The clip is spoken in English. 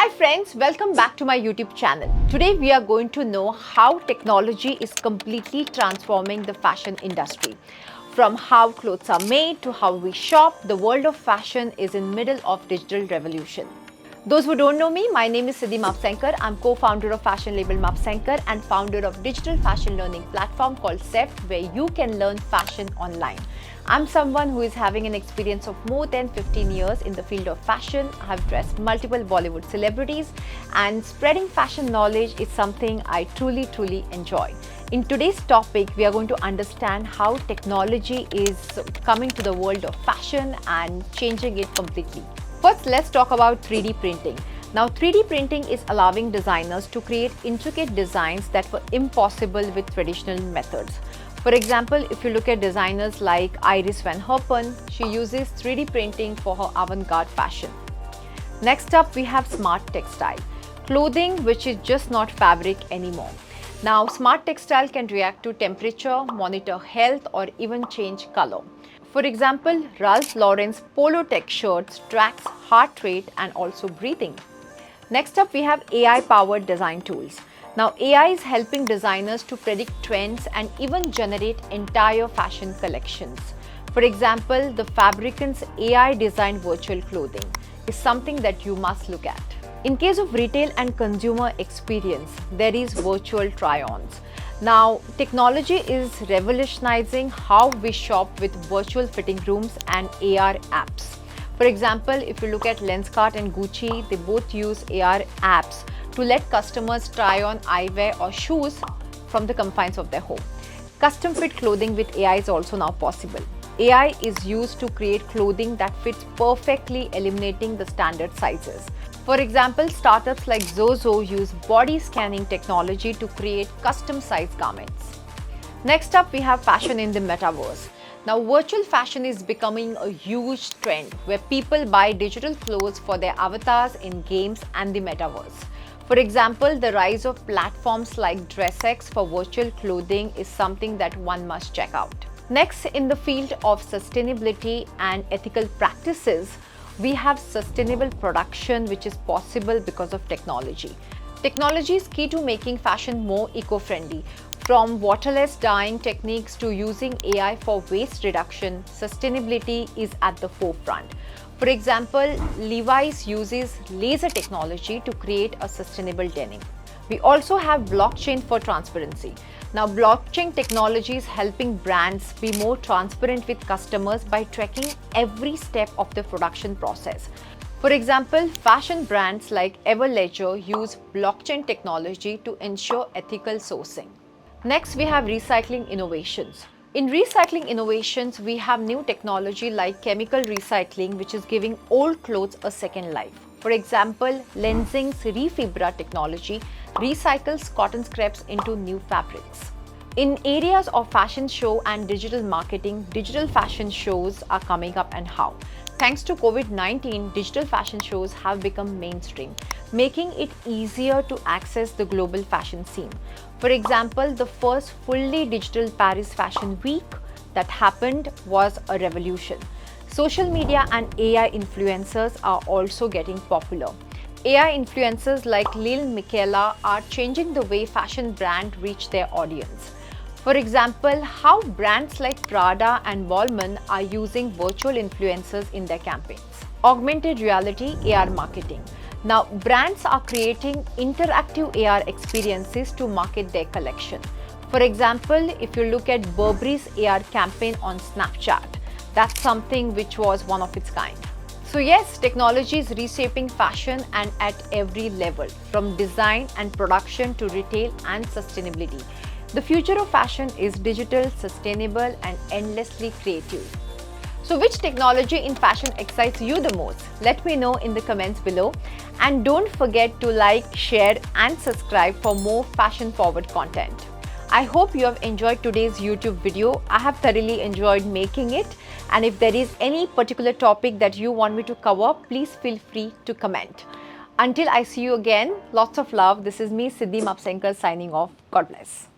Hi friends, welcome back to my YouTube channel. Today we are going to know how technology is completely transforming the fashion industry. From how clothes are made to how we shop, the world of fashion is in middle of digital revolution. Those who don't know me, my name is Siddhi Mapsenkar. I'm co-founder of fashion label Mapsenkar and founder of digital fashion learning platform called SEFT, where you can learn fashion online. I'm someone who is having an experience of more than 15 years in the field of fashion. I have dressed multiple Bollywood celebrities, and spreading fashion knowledge is something I truly enjoy. In today's topic, we are going to understand how technology is coming to the world of fashion and changing it completely. First, let's talk about 3D printing. Now, 3D printing is allowing designers to create intricate designs that were impossible with traditional methods. For example, if you look at designers like Iris Van Herpen, she uses 3D printing for her avant-garde fashion. Next up, we have smart textile, clothing which is just not fabric anymore. Now, smart textile can react to temperature, monitor health, or even change color. For example, Ralph Lauren's Polo Tech shirts tracks heart rate and also breathing. Next up, we have AI-powered design tools. Now, AI is helping designers to predict trends and even generate entire fashion collections. For example, the Fabricant's AI-designed virtual clothing is something that you must look at. In case of retail and consumer experience, there is virtual try-ons. Now, technology is revolutionizing how we shop with virtual fitting rooms and AR apps. For example, if you look at Lenskart and Gucci, they both use AR apps to let customers try on eyewear or shoes from the confines of their home. Custom fit clothing with AI is also now possible. AI is used to create clothing that fits perfectly, eliminating the standard sizes. For example, startups like Zozo use body scanning technology to create custom sized garments. Next up, we have fashion in the metaverse. Now, virtual fashion is becoming a huge trend where people buy digital clothes for their avatars in games and the metaverse. For example, the rise of platforms like DressX for virtual clothing is something that one must check out. Next, in the field of sustainability and ethical practices, we have sustainable production, which is possible because of technology. Technology is key to making fashion more eco-friendly. From waterless dyeing techniques to using AI for waste reduction, sustainability is at the forefront. For example, Levi's uses laser technology to create a sustainable denim. We also have blockchain for transparency. Now, blockchain technology is helping brands be more transparent with customers by tracking every step of the production process. For example, fashion brands like Everledger use blockchain technology to ensure ethical sourcing. Next, we have recycling innovations. In recycling innovations, we have new technology like chemical recycling, which is giving old clothes a second life. For example, Lenzing's Refibra technology recycles cotton scraps into new fabrics. In areas of fashion show and digital marketing, digital fashion shows are coming up, and how? Thanks to COVID-19, digital fashion shows have become mainstream, making it easier to access the global fashion scene. For example, the first fully digital Paris Fashion Week that happened was a revolution. Social media and AI influencers are also getting popular. AI influencers like Lil Miquela are changing the way fashion brands reach their audience. For example, how brands like Prada and Balmain are using virtual influencers in their campaigns. Augmented reality AR marketing. Now, brands are creating interactive AR experiences to market their collection. For example, if you look at Burberry's AR campaign on Snapchat, that's something which was one of its kind. So yes, technology is reshaping fashion and at every level, from design and production to retail and sustainability. The future of fashion is digital, sustainable, and endlessly creative. So which technology in fashion excites you the most? Let me know in the comments below. And don't forget to like, share, and subscribe for more fashion-forward content. I hope you have enjoyed today's YouTube video. I have thoroughly enjoyed making it. And if there is any particular topic that you want me to cover, please feel free to comment. Until I see you again, lots of love. This is me, Siddhi Mapsenkar, signing off. God bless.